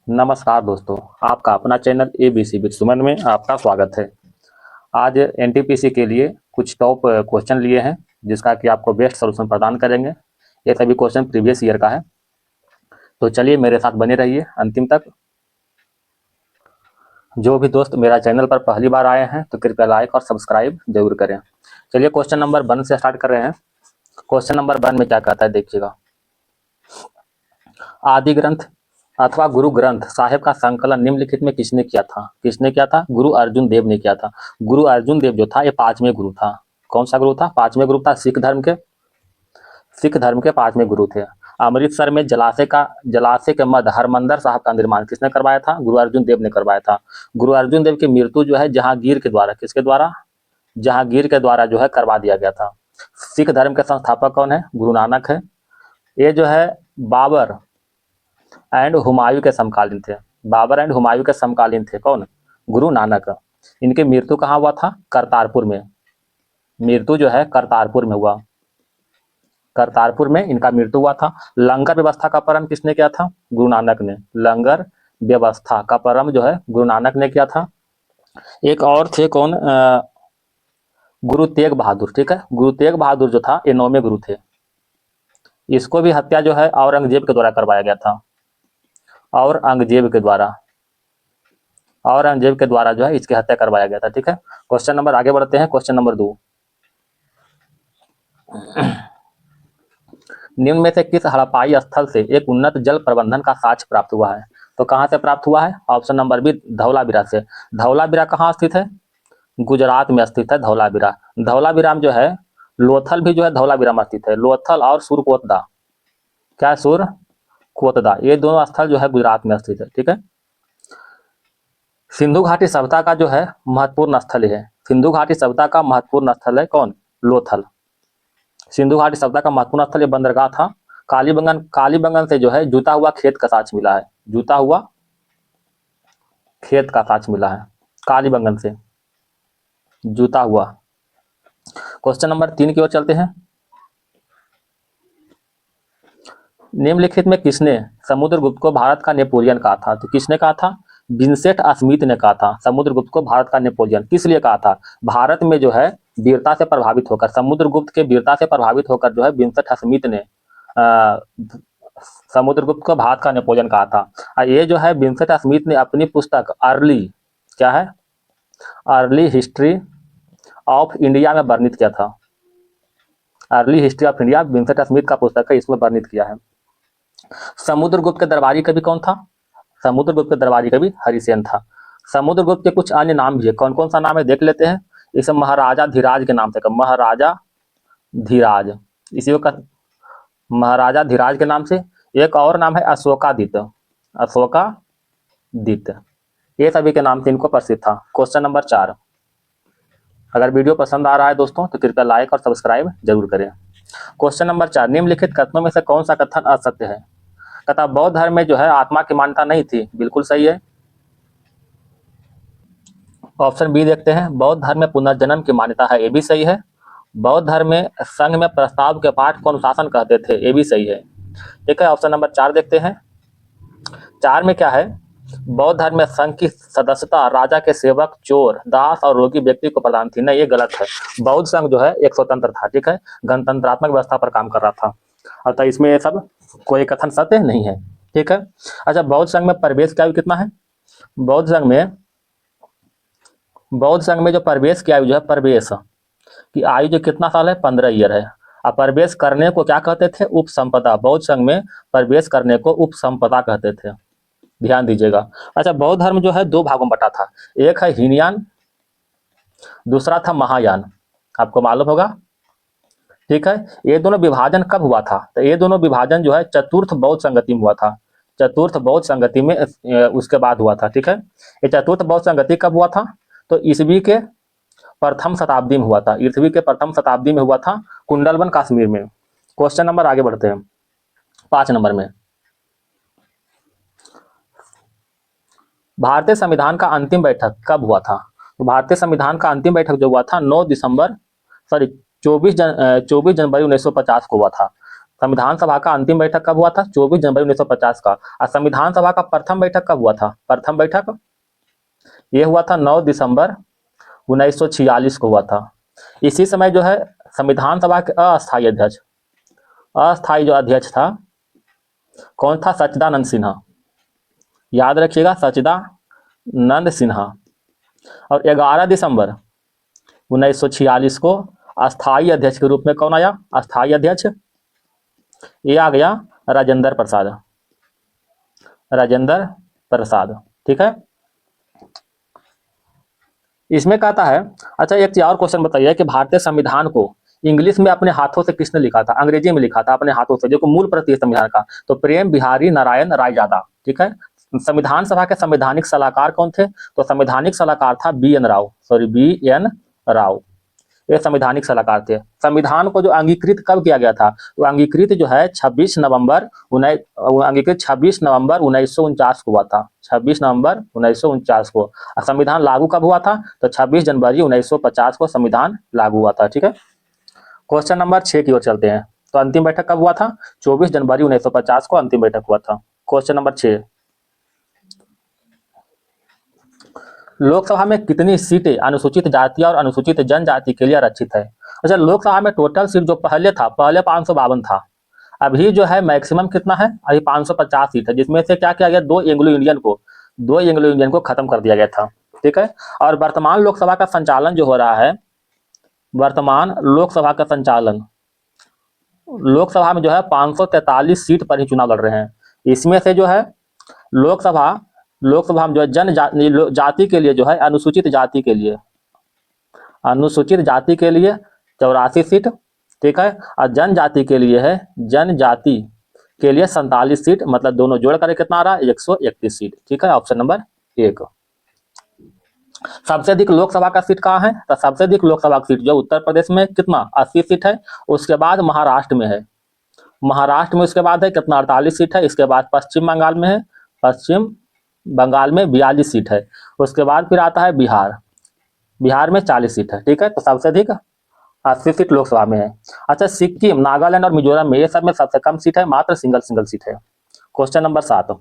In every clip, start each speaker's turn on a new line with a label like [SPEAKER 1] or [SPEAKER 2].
[SPEAKER 1] नमस्कार दोस्तों, आपका अपना चैनल एबीसी विद सुमन में आपका स्वागत है। आज एनटीपीसी के लिए कुछ टॉप क्वेश्चन लिए हैं जिसका कि आपको बेस्ट सॉल्यूशन प्रदान करेंगे। ये सभी क्वेश्चन प्रीवियस ईयर का है, तो चलिए मेरे साथ बने रहिए अंतिम तक। जो भी दोस्त मेरा चैनल पर पहली बार आए हैं तो कृपया लाइक और सब्सक्राइब जरूर करें। चलिए क्वेश्चन नंबर 1 से स्टार्ट कर रहे हैं। क्वेश्चन नंबर 1 में क्या कहता है देखिएगा। आदि ग्रंथ अथवा गुरु ग्रंथ साहिब का संकलन निम्नलिखित में किसने किया था? किसने किया था? गुरु अर्जुन देव ने किया था। गुरु अर्जुन देव जो था ये 5वें गुरु था। कौन सा गुरु था? 5वें गुरु था। सिख धर्म के 5वें गुरु थे। अमृतसर में जलाशय के मध्य हरमंदिर साहब का निर्माण किसने करवाया था? गुरु अर्जुन देव ने करवाया था। गुरु अर्जुन देव की मृत्यु जो है जहांगीर के द्वारा, किसके द्वारा? जहांगीर के द्वारा जो है करवा दिया गया था। सिख धर्म के संस्थापक कौन है? गुरु नानक है। ये जो है बाबर एंड हुमायूं के समकालीन थे। बाबर एंड हुमायूं के समकालीन थे। कौन? गुरु नानक। इनकी मृत्यु कहाँ हुआ था? करतारपुर में। मृत्यु जो है करतारपुर में हुआ। करतारपुर में इनका मृत्यु हुआ था। लंगर व्यवस्था का प्रारंभ किसने किया था? गुरु नानक ने। लंगर व्यवस्था का प्रारंभ जो है गुरु नानक ने किया था। एक और थे कौन? गुरु तेग बहादुर। ठीक है, गुरु तेग बहादुर जो था ये 9वें गुरु थे। इसको भी हत्या जो है औरंगजेब के द्वारा करवाया गया था। औरंगजेब के द्वारा जो है इसकी हत्या करवाया गया था। ठीक है, क्वेश्चन नंबर आगे बढ़ते हैं। क्वेश्चन नंबर 2, निम्न में से किस हड़प्पाई स्थल से एक उन्नत जल प्रबंधन का साक्ष्य प्राप्त हुआ है? तो कहां से प्राप्त हुआ है? ऑप्शन नंबर बी, धौलावीरा से। धौलावीरा कहाँ स्थित है? गुजरात में स्थित है धौलावीरा। धौलावीरा जो है, लोथल भी जो है धौलावीरा में स्थित है। लोथल और सुरकोतदा, क्या है? सुरकोतदा, ये दोनों स्थल जो है गुजरात में स्थित है। ठीक है, सिंधु घाटी सभ्यता का जो है महत्वपूर्ण स्थल है। सिंधु घाटी सभ्यता का महत्वपूर्ण स्थल है कौन? लोथल। सिंधु घाटी सभ्यता का महत्वपूर्ण स्थल ये बंदरगाह था। कालीबंगन से जो है जुता हुआ खेत का साक्ष्य मिला है। जुता हुआ खेत का साक्ष्य मिला है कालीबंगन से, जुता हुआ। क्वेश्चन नंबर 3 की ओर चलते हैं। निम्नलिखित में किसने समुद्रगुप्त को भारत का नेपोलियन कहा था? तो किसने कहा था? विंसेंट स्मिथ ने कहा था समुद्रगुप्त को भारत का नेपोलियन। किस लिए कहा था? भारत में जो है वीरता से प्रभावित होकर, समुद्रगुप्त के वीरता से प्रभावित होकर जो है विंसेंट स्मिथ ने समुद्रगुप्त को भारत का नेपोलियन कहा था। और ये जो है विंसेंट स्मिथ ने अपनी पुस्तक अर्ली, क्या है? अर्ली हिस्ट्री ऑफ इंडिया में वर्णित किया था। Early history of India Vincent Smith का पुस्तक है, इसमें वर्णित किया है। समुद्रगुप्त के दरबारी कवि कौन था? समुद्रगुप्त के दरबारी कवि हरिसेन था। समुद्रगुप्त के कुछ अन्य नाम भी है। कौन कौन सा नाम है देख लेते हैं। इसे महाराजा धीराज के नाम से, महाराजा धीराज, इसी को महाराजा धीराज के नाम से। एक और नाम है अशोकादित्य। अशोकादित्य, ये सभी के नाम से इनको प्रसिद्ध था। क्वेश्चन नंबर 4, अगर वीडियो पसंद आ रहा है दोस्तों तो कृपया लाइक और सब्सक्राइब जरूर करें। क्वेश्चन नंबर 4, निम्नलिखित कथनों में से कौन सा कथन असत्य है? कहता बौद्ध धर्म में जो है आत्मा की मान्यता नहीं थी। बिल्कुल सही है। ऑप्शन बी देखते हैं, बौद्ध धर्म में पुनर्जन्म की मान्यता है। ये भी सही है। बौद्ध धर्म में संघ में प्रस्ताव के पाठ को अनुशासन कहते थे। ये भी सही है। ठीक है, ऑप्शन नंबर 4 देखते हैं। 4 में क्या है? बौद्ध धर्म में संघ की सदस्यता राजा के सेवक, चोर, दास और रोगी व्यक्ति को प्रदान थी। नहीं, ये गलत है। बौद्ध संघ जो है एक स्वतंत्र था। ठीक है, गणतंत्रात्मक व्यवस्था पर काम कर रहा था। अतः इसमें ये सब कोई कथन सत्य नहीं है। ठीक है, अच्छा, बौद्ध संघ में प्रवेश की आयु कितना है? बौद्ध संघ में जो प्रवेश की आयु जो है, प्रवेश की आयु जो कितना साल है? 15 ईयर है। और प्रवेश करने को क्या कहते थे? उपसंपदा। बौद्ध संघ में प्रवेश करने को उपसंपदा कहते थे, ध्यान दीजिएगा। अच्छा, बौद्ध धर्म जो है 2 भागों में बटा था। एक है हीनयान, दूसरा था महायान, आपको मालूम होगा। ठीक है, ये दोनों विभाजन कब हुआ था? तो ये दोनों विभाजन जो है चतुर्थ बौद्ध संगति में हुआ था। चतुर्थ बौद्ध संगति में उसके बाद हुआ था। ठीक है, ये चतुर्थ बौद्ध संगति कब हुआ था? तो ईसवी के प्रथम शताब्दी में हुआ था। ईसवी के प्रथम शताब्दी में हुआ था, कुंडलवन कश्मीर में। क्वेश्चन नंबर आगे बढ़ते हैं 5 नंबर में। भारतीय संविधान का अंतिम बैठक कब हुआ था? तो भारतीय संविधान का अंतिम बैठक जो हुआ था 24 जनवरी 1950 को हुआ था। संविधान सभा का अंतिम बैठक कब हुआ था? 24 जनवरी 1950 का। और संविधान सभा का प्रथम बैठक कब हुआ था? प्रथम बैठक ये हुआ था 9 दिसंबर 1946 को हुआ था। इसी समय जो है संविधान सभा के अस्थायी जो अध्यक्ष था कौन था? सच्चिदानंद सिन्हा। याद रखिएगा, सच्चिदानंद सिन्हा। और 11 दिसंबर 1946 को अस्थायी अध्यक्ष के रूप में कौन आया? अस्थायी अध्यक्ष ये आ गया राजेंद्र प्रसाद। राजेंद्र प्रसाद, ठीक है। इसमें कहता है, अच्छा एक और क्वेश्चन बताइए कि भारतीय संविधान को इंग्लिश में अपने हाथों से किसने लिखा था? अंग्रेजी में लिखा था अपने हाथों से, जो कि मूल प्रति है संविधान का, तो प्रेम बिहारी नारायण रायजादा, ठीक है। संविधान सभा के संवैधानिक सलाहकार कौन थे? तो संवैधानिक सलाहकार था बी.एन. राव। ये संवैधानिक सलाहकार थे। संविधान को जो अंगीकृत कब किया गया था? तो अंगीकृत जो है 26 नवंबर 1949 को हुआ था। 26 नवंबर 1949 को। संविधान लागू कब हुआ था? तो 26 जनवरी 1950 को संविधान लागू हुआ था, ठीक है। क्वेश्चन नंबर 6 की ओर चलते हैं। तो अंतिम बैठक कब हुआ था? 24 जनवरी 1950 को अंतिम बैठक हुआ था। क्वेश्चन नंबर 6, लोकसभा में कितनी सीटें अनुसूचित जाति और अनुसूचित जनजाति के लिए आरक्षित है? अच्छा, लोकसभा में टोटल सीट जो पहले 552 था, अभी जो है मैक्सिमम कितना है? अभी 550 सीट है, जिसमें से क्या किया गया? दो एंग्लो इंडियन को खत्म कर दिया गया था, ठीक है। और वर्तमान लोकसभा का संचालन जो हो रहा है, वर्तमान लोकसभा का संचालन, लोकसभा में जो है 543 सीट पर ही चुनाव लड़ रहे हैं। इसमें से जो है लोकसभा में जो है जाति के लिए जो है अनुसूचित जाति के लिए 84 सीट, ठीक है। और जनजाति के लिए 47 सीट, मतलब दोनों जोड़ कर कितना आ रहा है? 131 सीट, ठीक है। Option number 1। सबसे अधिक लोकसभा का सीट कहाँ है? तो सबसे अधिक लोकसभा की सीट जो उत्तर प्रदेश में कितना? 80 सीट है। उसके बाद महाराष्ट्र में है, उसके बाद है कितना? 48 सीट है। इसके बाद पश्चिम बंगाल में है, पश्चिम बंगाल में 42 सीट है। उसके बाद फिर आता है बिहार में 40 सीट है, ठीक है। तो सबसे अधिक 80 सीट लोकसभा में है। अच्छा, सिक्किम, नागालैंड और मिजोरम में ये सब में सबसे कम सीट है, मात्र सिंगल सीट है। क्वेश्चन नंबर 7,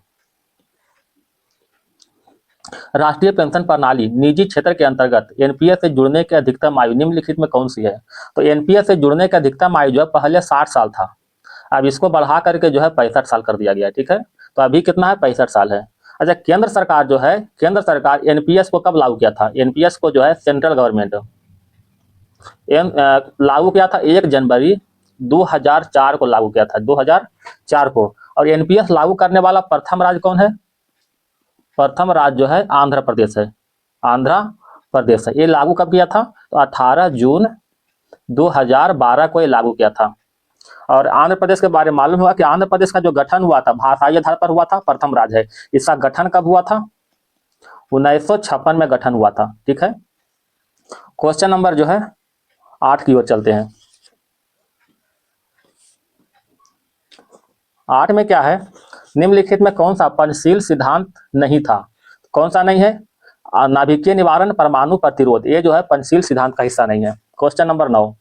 [SPEAKER 1] राष्ट्रीय पेंशन प्रणाली निजी क्षेत्र के अंतर्गत एनपीएस से जुड़ने की अधिकतम आयु निम्नलिखित में कौन सी है? तो एनपीएस से जुड़ने की अधिकतम आयु जो है पहले 60 साल था, अब इसको बढ़ा करके जो है 65 साल कर दिया गया, ठीक है। तो अभी कितना है? 65 साल है। अच्छा, केंद्र सरकार एनपीएस को कब लागू किया था? एनपीएस को जो है सेंट्रल गवर्नमेंट लागू किया था 1 जनवरी 2004 को लागू किया था, 2004 को। और एनपीएस लागू करने वाला प्रथम राज्य कौन है? प्रथम राज्य जो है आंध्र प्रदेश है, ये लागू कब किया था? तो 18 जून 2012 को ये लागू किया था। और आंध्र प्रदेश के बारे में मालूम हुआ कि आंध्र प्रदेश का जो गठन हुआ था भाषाई आधार पर हुआ था, प्रथम राज्य है। इसका गठन कब हुआ था? 1956 में गठन हुआ था, ठीक है। क्वेश्चन नंबर जो है 8 की ओर चलते हैं। 8 में क्या है? निम्नलिखित में कौन सा पंचशील सिद्धांत नहीं था? कौन सा नहीं है? नाभिकीय निवारण, परमाणु प्रतिरोध, ये जो है पंचशील सिद्धांत का हिस्सा नहीं है। क्वेश्चन नंबर 9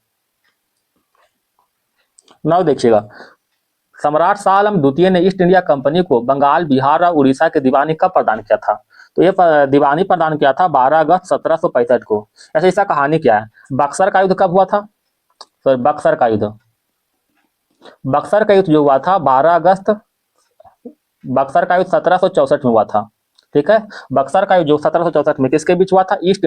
[SPEAKER 1] देखिएगा, सम्राट शाह आलम द्वितीय ने ईस्ट इंडिया कंपनी को बंगाल, बिहार और उड़ीसा के दीवानी कब प्रदान किया था? तो ये दीवानी प्रदान किया था 12 अगस्त 1765 को। ऐसे इसका कहानी क्या है? बक्सर का युद्ध कब हुआ था? तो बक्सर का युद्ध जो हुआ था 12 अगस्त, बक्सर का युद्ध 1764 में हुआ था, ठीक है। बक्सर का युद्ध जो 1764 में किसके बीच हुआ था? ईस्ट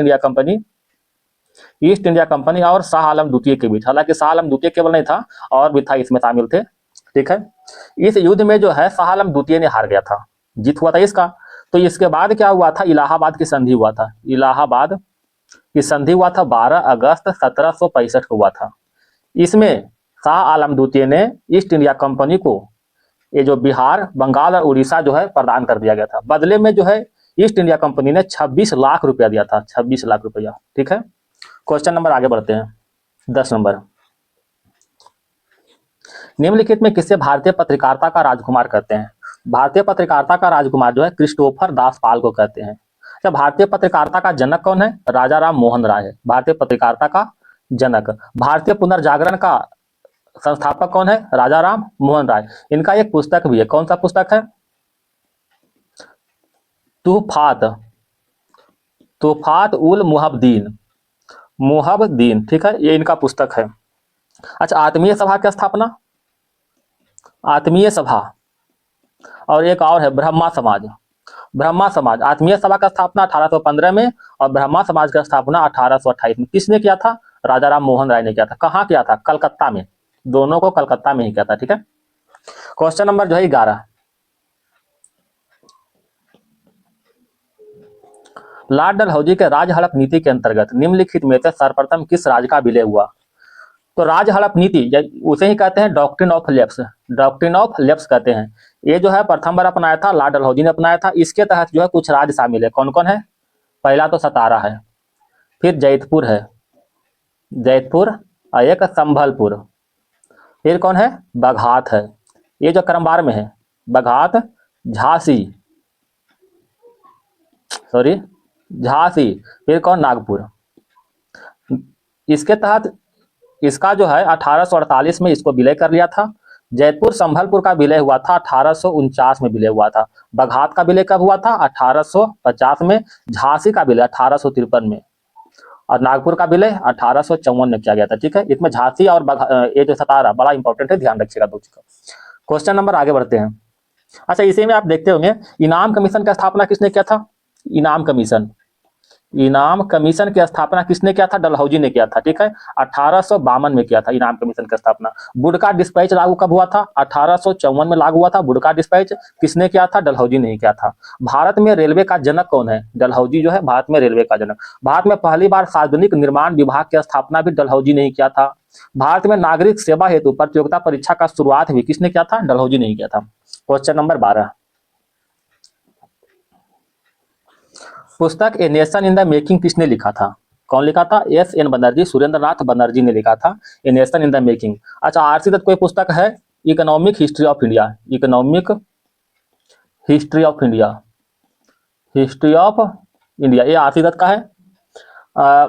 [SPEAKER 1] इंडिया कंपनी और शाह आलम द्वितीय के बीच। हालांकि शाह आलम द्वितीय केवल नहीं था, और भी था, इसमें शामिल थे, ठीक है। इस युद्ध में जो है शाह आलम द्वितीय ने हार गया था, जीत हुआ था इसका। तो इसके बाद क्या हुआ था? इलाहाबाद की संधि हुआ था। इलाहाबाद की संधि हुआ था 12 अगस्त 1765 को हुआ था। इसमें शाह आलम द्वितीय ने ईस्ट इंडिया कंपनी को ये जो बिहार, बंगाल और उड़ीसा जो है प्रदान कर दिया गया था। बदले में जो है ईस्ट इंडिया कंपनी ने 26 लाख रुपया दिया था, 26 लाख रुपया, ठीक है। क्वेश्चन नंबर आगे बढ़ते हैं, 10 नंबर, निम्नलिखित में किसे भारतीय पत्रकारिता का राजकुमार कहते हैं? भारतीय पत्रकारिता का राजकुमार जो है क्रिस्टोफर दास पाल को कहते हैं। अच्छा, भारतीय पत्रकारिता का जनक कौन है? राजा राम मोहन राय है भारतीय पत्रकारिता का जनक। भारतीय पुनर्जागरण का संस्थापक कौन है? राजा राम मोहन राय। इनका एक पुस्तक भी है, कौन सा पुस्तक है? तुहफात तुहफात उल मुहब्बदीन, मुहब्बदीन, ठीक है, ये इनका पुस्तक है। अच्छा, आत्मीय सभा की स्थापना, आत्मीय सभा, और एक और है ब्रह्मा समाज। ब्रह्मा समाज, आत्मीय सभा का स्थापना 1815 में और ब्रह्मा समाज का स्थापना 1828 में किसने किया था? राजा राम मोहन राय ने किया था। कहाँ किया था? कलकत्ता में। दोनों को कलकत्ता में ही किया था, ठीक है। क्वेश्चन नंबर जो है 11, लॉर्ड डलहौजी के राज हड़प नीति के अंतर्गत निम्नलिखित में से सर्वप्रथम किस राज्य का विलय हुआ? तो राज हड़प नीति उसे ही कहते हैं doctrine of lapse, doctrine of lapse कहते हैं। ये जो है प्रथम बार अपनाया था लॉर्ड डलहौजी ने अपनाया था। इसके तहत जो है कुछ राज्य शामिल है। कौन कौन है? पहला तो सतारा है, फिर जैतपुर है, जैतपुर, और एक संभलपुर, फिर कौन है? बघात है। ये जो क्रमवार में है, बघात, झांसी, सॉरी झांसी, फिर कौन? नागपुर। इसके तहत इसका जो है 1848 में इसको विलय कर लिया था। जैतपुर संभलपुर का विलय हुआ था 1849 में विलय हुआ था। बघात का विलय कब हुआ था? 1850 में। झांसी का विलय 1853 में, और नागपुर का विलय 1854 में किया गया था, ठीक है। इसमें झांसी और ये जो सतारा बड़ा इंपॉर्टेंट है, ध्यान रखिएगा दो चीज का। क्वेश्चन नंबर आगे बढ़ते हैं। अच्छा, इसी में आप देखते होंगे इनाम कमीशन का स्थापना किसने किया था? इनाम कमीशन, इनाम कमीशन की स्थापना किसने किया था? डलहौजी ने किया था, ठीक है। 1852 में किया था इनाम कमीशन की स्थापना। वुडका डिस्पैच लागू कब हुआ था? 1854 में लागू हुआ था वुडका डिस्पैच। किसने किया था? डलहौजी ने किया था। भारत में रेलवे का जनक कौन है? डलहौजी जो है भारत में रेलवे का जनक। भारत में पहली बार सार्वजनिक निर्माण विभाग की स्थापना भी डलहौजी ने किया था। भारत में नागरिक सेवा हेतु प्रतियोगिता परीक्षा का शुरुआत भी किसने किया था? डलहौजी ने किया था। क्वेश्चन नंबर 12, पुस्तक a nation in the making किसने लिखा था? कौन लिखा था? S.N. बनर्जी, सुरेंद्र नाथ बनर्जी ने लिखा था a nation in the making. अच्छा, आरसी दत्त कोई पुस्तक है economic history of India, economic history of India, history of India, ये आरसी दत्त का है।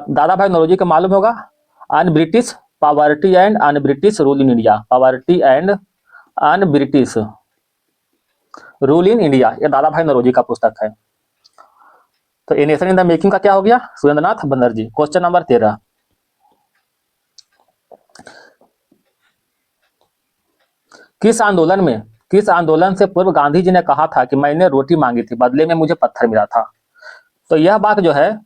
[SPEAKER 1] दादा भाई नौरोजी को मालूम होगा un British poverty and un British rule in India, poverty and un British rule in India, ये दादा भाई नौरोजी का पुस्तक है। तो a nation in the making का क्या हो गया? सुरेंद्रनाथ बनर्जी। क्वेश्चन नंबर 13, किस आंदोलन से पूर्व गांधी जी ने कहा था कि मैंने रोटी मांगी थी बदले में मुझे पत्थर मिला था? तो यह बात जो है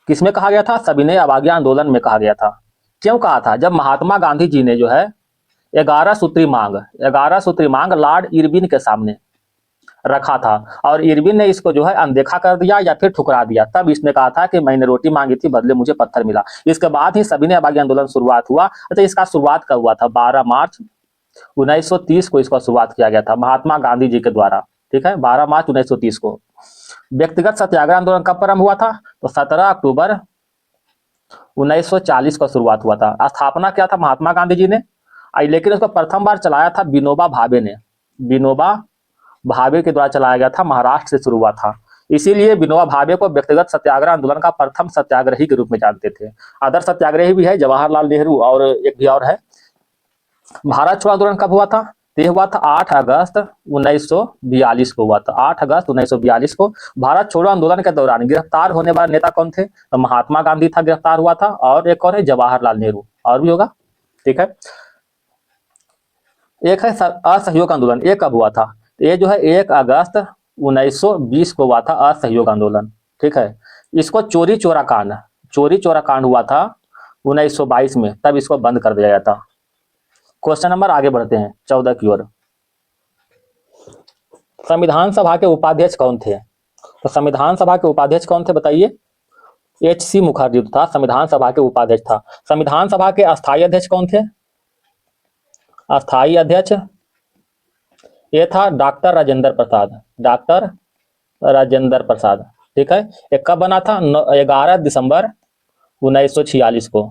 [SPEAKER 1] किसमें कहा गया था? सविनय अवज्ञा आंदोलन में कहा गया था। क्यों कहा था? जब महात्मा गांधी जी ने जो है 11 सूत्री मांग लॉर्ड इरविन के सामने रखा था और इरविन ने इसको जो है अनदेखा कर दिया या फिर ठुकरा दिया, तब इसने कहा था कि मैंने रोटी मांगी थी बदले मुझे पत्थर मिला। इसके बाद ही सविनय अवज्ञा आंदोलन शुरुआत हुआ। अच्छा, इसका शुरुआत कब हुआ था? 12 मार्च 1930 को इसका शुरुआत किया गया था महात्मा गांधी जी के द्वारा, ठीक है, 12 मार्च 1930 को। व्यक्तिगत सत्याग्रह आंदोलन कब प्रारंभ हुआ था? तो 17 अक्टूबर 1940 को शुरुआत हुआ था। स्थापना क्या था महात्मा गांधी जी ने, लेकिन उसको प्रथम बार चलाया था विनोबा भावे ने, विनोबा भावे के द्वारा चलाया गया था, महाराष्ट्र से शुरू हुआ था। इसीलिए विनोबा भावे को व्यक्तिगत सत्याग्रह आंदोलन का प्रथम सत्याग्रही के रूप में जानते थे। आदर्श सत्याग्रही भी है जवाहरलाल नेहरू, और एक भी और है। भारत छोड़ो आंदोलन कब हुआ था? ये हुआ था 8 अगस्त 1942 को हुआ था, 8 अगस्त 1942 को। भारत छोड़ो आंदोलन के दौरान गिरफ्तार होने वाले नेता कौन थे? तो महात्मा गांधी था, गिरफ्तार हुआ था, और एक और है जवाहरलाल नेहरू, और भी होगा, ठीक है। एक है असहयोग आंदोलन, ये कब हुआ था? ये जो है 1 अगस्त 1920 को हुआ था असहयोग आंदोलन, ठीक है। इसको चोरी चोरा कांड हुआ था 1922 में, तब इसको बंद कर दिया गया था। क्वेश्चन नंबर आगे बढ़ते हैं 14 की ओर। संविधान सभा के उपाध्यक्ष कौन थे? तो संविधान सभा के उपाध्यक्ष कौन थे बताइए? H.C. मुखर्जी था संविधान सभा के उपाध्यक्ष था। संविधान सभा के अस्थायी अध्यक्ष कौन थे? अस्थायी अध्यक्ष ये था डॉक्टर राजेंद्र प्रसाद, डॉक्टर राजेंद्र प्रसाद, ठीक है। ये कब बना था? 11 दिसंबर 1946 को,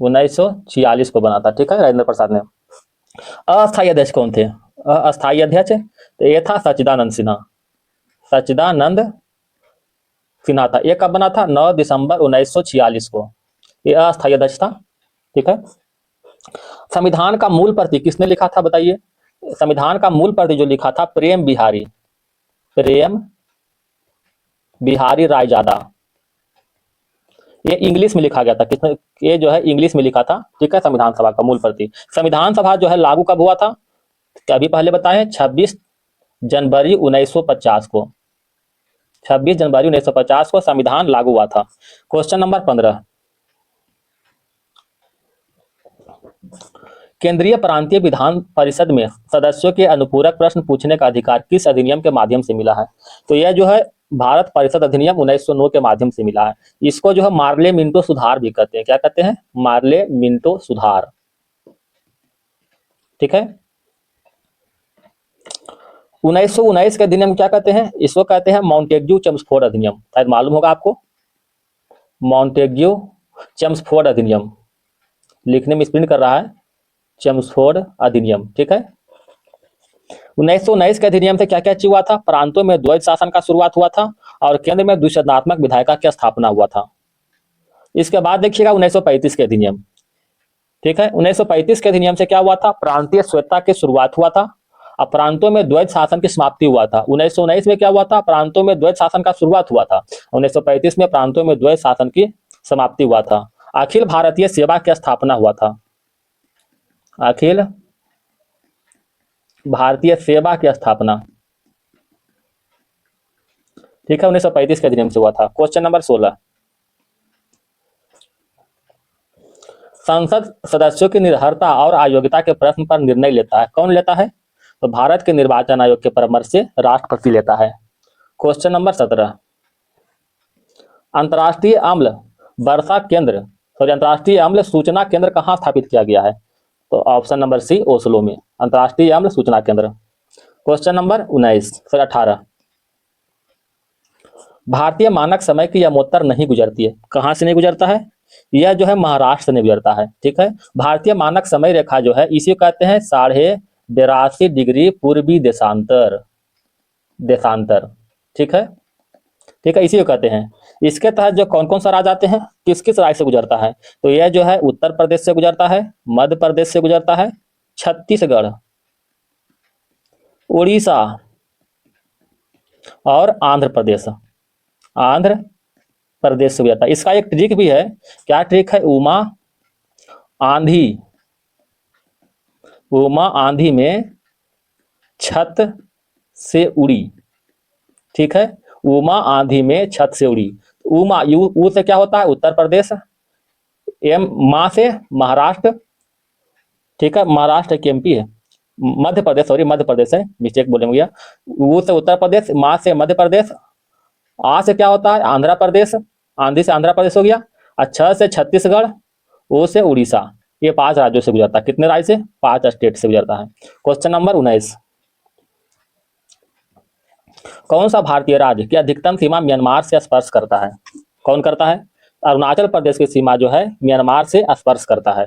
[SPEAKER 1] 1946 को बना था, ठीक है, राजेंद्र प्रसाद ने। अस्थायी अध्यक्ष कौन थे? अस्थायी अध्यक्ष तो ये था सच्चिदानंद सिन्हा, सच्चिदानंद सिन्हा था। ये कब बना था? 9 दिसंबर 1946 को, ये अस्थायी अध्यक्ष था, ठीक है। संविधान का मूल प्रति किसने लिखा था बताइए? संविधान का मूल प्रति जो लिखा था प्रेम बिहारी रायजादा। ये इंग्लिश में लिखा गया था किसने? ये जो है इंग्लिश में लिखा था, ठीक है, संविधान सभा का मूल प्रति। संविधान सभा जो है लागू कब हुआ था? अभी पहले बताएं, 26 जनवरी 1950 को। 26 जनवरी 1950 को संविधान लागू हुआ था। क्वेश्चन नंबर 15, केंद्रीय प्रांतीय विधान परिषद में सदस्यों के अनुपूरक प्रश्न पूछने का अधिकार किस अधिनियम के माध्यम से मिला है? तो यह जो है भारत परिषद अधिनियम 1909 के माध्यम से मिला है। इसको जो है मार्ले मिंटो सुधार भी कहते हैं। क्या कहते हैं? मार्ले मिंटो सुधार, ठीक है। 1919 के अधिनियम क्या कहते हैं? इसको कहते हैं मॉन्टेग्यू चेम्सफोर्ड अधिनियम। शायद मालूम होगा आपको, मॉन्टेग्यू चेम्सफोर्ड अधिनियम। लिखने में स्प्रिंट कर रहा है, चेम्सफोर्ड अधिनियम, ठीक है। 1919 के अधिनियम से क्या क्या चीज हुआ था? प्रांतों में द्वैध शासन का शुरुआत हुआ था और केंद्र में द्विसदनात्मक विधायिका की स्थापना हुआ था। इसके बाद देखिएगा 1935 के अधिनियम, ठीक है। 1935 के अधिनियम से क्या हुआ था? प्रांतीय स्वेच्छा की शुरुआत हुआ था और प्रांतों में द्वैध शासन की समाप्ति हुआ था। 1919 में क्या हुआ था? प्रांतों में द्वैध शासन का शुरुआत हुआ था। 1935 में प्रांतों में द्वैध शासन की समाप्ति हुआ था। अखिल भारतीय सेवा की स्थापना हुआ था। अखिल भारतीय सेवा की स्थापना, ठीक है, 1935 के अधिनियम से हुआ था। क्वेश्चन नंबर 16, संसद सदस्यों की निर्भरता और अयोग्यता के प्रश्न पर निर्णय लेता है। कौन लेता है? तो भारत के निर्वाचन आयोग के परामर्श से राष्ट्रपति लेता है। क्वेश्चन नंबर 17, अंतर्राष्ट्रीय अम्ल वर्षा केंद्र अंतर्राष्ट्रीय अम्ल सूचना केंद्र कहाँ स्थापित किया गया है? तो ऑप्शन नंबर सी, ओस्लो में, अंतर्राष्ट्रीय अम्ल सूचना केंद्र। क्वेश्चन नंबर 18, भारतीय मानक समय की यमोत्तर नहीं गुजरती है। कहां से नहीं गुजरता है? यह जो है महाराष्ट्र से नहीं गुजरता है, ठीक है। भारतीय मानक समय रेखा जो है इसे कहते हैं 82.5 डिग्री पूर्वी देशांतर, ठीक है, ठीक है, इसी को कहते हैं। इसके तहत जो कौन कौन सा राज्य आते हैं, किस किस राज्य से गुजरता है? तो यह जो है उत्तर प्रदेश से गुजरता है, मध्य प्रदेश से गुजरता है, छत्तीसगढ़, उड़ीसा और आंध्र प्रदेश से गुजरता है। इसका एक ट्रिक भी है। क्या ट्रिक है? उमा आंधी में छत से उड़ी, ठीक है, उमा आंधी में छत से उड़ी। उमा ऊ से क्या होता है? उत्तर प्रदेश, माँ से महाराष्ट्र, ठीक है, महाराष्ट्र की एमपी है, मध्य प्रदेश है, मिस्टेक बोले गया। ऊ से उत्तर प्रदेश, माँ से मध्य प्रदेश, आ से क्या होता है? आंध्र प्रदेश, आंधी से आंध्र प्रदेश हो गया, और छ से छत्तीसगढ़, ओ से उड़ीसा। ये 5 राज्यों से गुजरता है। कितने राज्य से? 5 स्टेट से गुजरता है। क्वेश्चन नंबर 19, कौन सा भारतीय राज्य की अधिकतम सीमा म्यांमार से स्पर्श करता है? कौन करता है? अरुणाचल प्रदेश की सीमा जो है म्यांमार से स्पर्श करता है।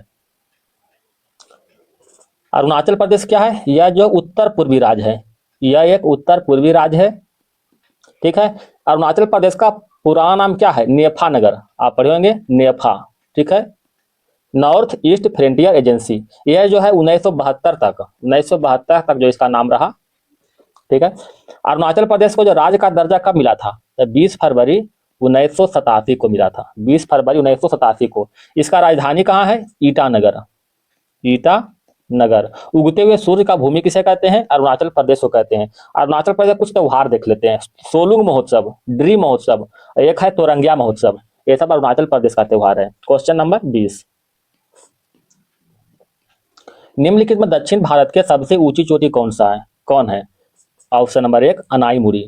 [SPEAKER 1] अरुणाचल प्रदेश क्या है? यह जो उत्तर पूर्वी राज्य है, यह एक उत्तर पूर्वी राज्य है, ठीक है। अरुणाचल प्रदेश का पुराना नाम क्या है? नेफा नगर, आप पढ़े होंगे, नेफा, ठीक है, नॉर्थ ईस्ट फ्रंटियर एजेंसी। यह जो है 1972 तक जो इसका नाम रहा, ठीक है। अरुणाचल प्रदेश को जो राज्य का दर्जा कब मिला था? 20 फरवरी 1987 को मिला था, 20 फरवरी 1987 को। इसका राजधानी कहाँ है? ईटानगर, उगते हुए सूर्य का भूमि किसे कहते हैं? अरुणाचल प्रदेश को कहते हैं। अरुणाचल प्रदेश कुछ त्योहार देख लेते हैं। सोलुंग महोत्सव, ड्री महोत्सव, एक है तोरंगिया महोत्सव, ये सब अरुणाचल प्रदेश का त्योहार है। क्वेश्चन नंबर 20, निम्नलिखित में दक्षिण भारत के सबसे ऊंची चोटी कौन है? Option number 1, Anamudi.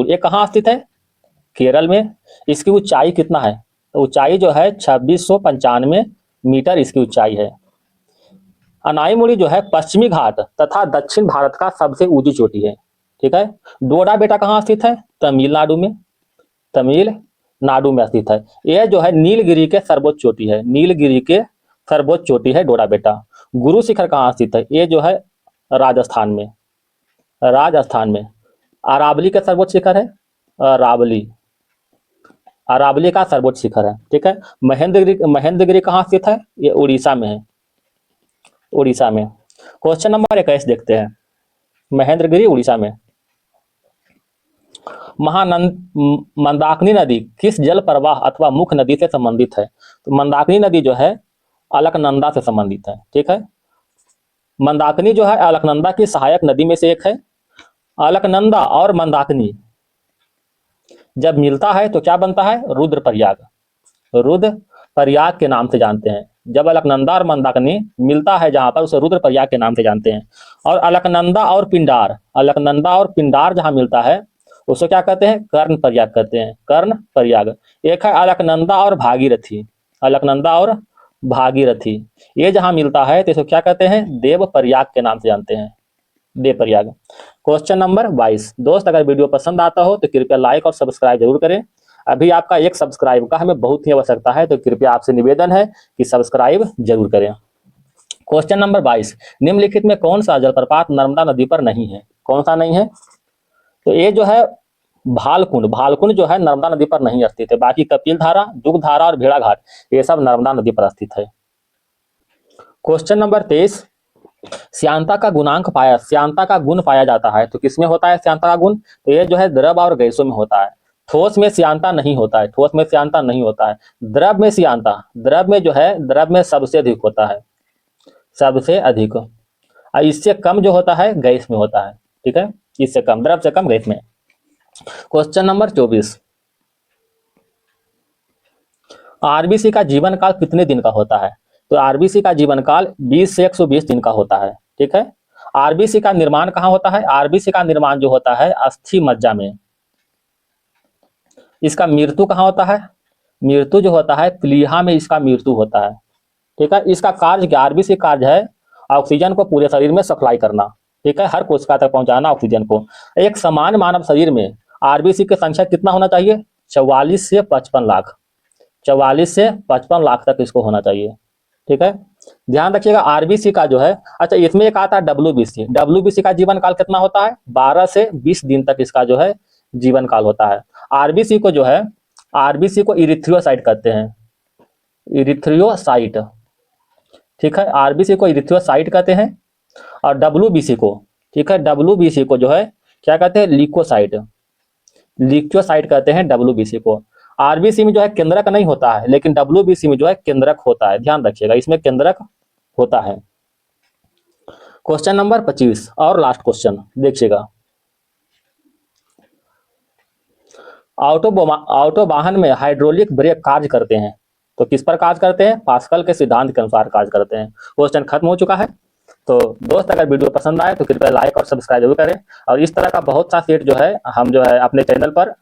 [SPEAKER 1] ये कहाँ स्थित है? केरल में। इसकी ऊंचाई कितना है? तो ऊंचाई जो है 2695 मीटर इसकी ऊंचाई है। अनाईमुड़ी जो है पश्चिमी घाट तथा दक्षिण भारत का सबसे ऊंची चोटी है, ठीक है। डोडा बेटा कहाँ स्थित है? तमिलनाडु में स्थित है। यह जो है नीलगिरी के सर्वोच्च चोटी है डोडा बेटा। गुरु शिखर कहाँ स्थित है? ये जो है राजस्थान में। अरावली का सर्वोच्च शिखर है, अरावली का सर्वोच्च शिखर है, ठीक है। महेंद्रगिरी कहाँ स्थित है? ये उड़ीसा में है, उड़ीसा में। क्वेश्चन नंबर 21 देखते हैं। महेंद्रगिरी उड़ीसा में। मंदाकिनी नदी किस जल प्रवाह अथवा मुख्य नदी से संबंधित है? तो मंदाकिनी नदी जो है अलकनंदा से संबंधित है। ठीक है, मंदाकिनी जो है अलकनंदा की सहायक नदी में से एक है। अलकनंदा और मंदाकिनी जब मिलता है तो क्या बनता है? रुद्रप्रयाग। रुद्रप्रयाग के नाम से जानते हैं। जब अलकनंदा और मंदाकिनी मिलता है जहां पर, उसे रुद्रप्रयाग के नाम से जानते हैं। और अलकनंदा और पिंडार, अलकनंदा और पिंडार जहां मिलता है उसे क्या कहते हैं? कर्ण प्रयाग कहते हैं। कर्ण प्रयाग। एक है अलकनंदा और भागीरथी। अलकनंदा और भागीरथी ये जहां मिलता है तो इसे क्या कहते हैं? देव प्रयाग के नाम से जानते हैं। देव प्रयाग। Question number 22। दोस्त अगर वीडियो पसंद आता हो तो कृपया लाइक और सब्सक्राइब जरूर करें। अभी आपका एक सब्सक्राइब का हमें बहुत ही आवश्यकता है, तो कृपया आपसे निवेदन है कि सब्सक्राइब जरूर करें। Question number 22। निम्नलिखित में कौन सा जलप्रपात नर्मदा नदी पर नहीं है? कौन सा नहीं है? तो ये जो है भालकुंड। भालकुंड जो है नर्मदा नदी पर नहीं स्थित है। बाकी कपिल धारा, जुग धारा और भेड़ाघाट ये सब नर्मदा नदी पर स्थित है। Question number 23। श्यानता का गुण पाया जाता है तो किसमें होता है श्यानता का गुण? तो ये जो है द्रव और गैसों में होता है। ठोस में श्यानता नहीं होता है। ठोस में श्यानता नहीं होता है। द्रव में श्यानता, द्रव में जो है, द्रव में सबसे अधिक होता है, सबसे अधिक। और इससे कम जो होता है गैस में होता है। ठीक है, इससे कम, द्रव से कम गैस में। Question number 24। आरबीसी का जीवन काल कितने दिन का होता है? तो आरबीसी का जीवन काल 20 से 120 दिन का होता है। ठीक है, आरबीसी का निर्माण कहाँ होता है? आरबीसी का निर्माण जो होता है अस्थि मज्जा में। इसका मृत्यु कहाँ होता है? मृत्यु जो होता है प्लीहा में इसका मृत्यु होता है। ठीक है, इसका कार्य क्या? आरबीसी कार्य है ऑक्सीजन को पूरे शरीर में सप्लाई करना। ठीक है, हर कोशिका तक पहुंचाना ऑक्सीजन को। एक समान मानव शरीर में आरबीसी की संख्या कितना होना चाहिए? 44 से 55 लाख। 44 से 55 लाख तक इसको होना चाहिए। ठीक है, ध्यान रखिएगा आरबीसी का जो है, अच्छा इसमें एक आता है डब्ल्यूबीसी। डब्ल्यूबीसी का जीवन काल कितना होता है? 12 से 20 दिन तक इसका जो है जीवन काल होता है। आरबीसी को जो है, आरबीसी को इरिथ्रियोसाइट कहते हैं। इरिथ्रियोसाइट। ठीक है, आरबीसी को इरिथ्रियोसाइट कहते हैं। और डब्ल्यूबीसी को, ठीक है, डब्ल्यूबीसी को जो है क्या कहते हैं? ल्यूकोसाइट। ल्यूकोसाइट कहते हैं डब्ल्यूबीसी को। आरबीसी में जो है केंद्रक नहीं होता है, लेकिन डब्ल्यूबीसी में जो है केंद्रक होता है। ध्यान रखिएगा, इसमें केंद्रक होता है। क्वेश्चन नंबर 25 और लास्ट क्वेश्चन देखिएगा। ऑटो वाहन में हाइड्रोलिक ब्रेक कार्य करते हैं तो किस पर कार्य करते हैं? पास्कल के सिद्धांत के अनुसार कार्य करते हैं। क्वेश्चन खत्म हो चुका है। तो दोस्त अगर वीडियो पसंद आए तो कृपया लाइक और सब्सक्राइब जरूर करें। और इस तरह का बहुत सा सेट जो है हम जो है अपने चैनल पर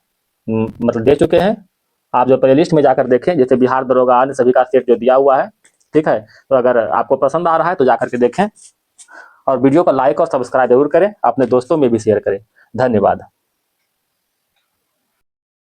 [SPEAKER 1] मतलब दे चुके हैं। आप जो प्लेलिस्ट में जाकर देखें, जैसे बिहार दरोगा अन्य सभी का सेट जो दिया हुआ है। ठीक है, तो अगर आपको पसंद आ रहा है तो जाकर के देखें और वीडियो को लाइक और सब्सक्राइब जरूर करें, अपने दोस्तों में भी शेयर करें। धन्यवाद।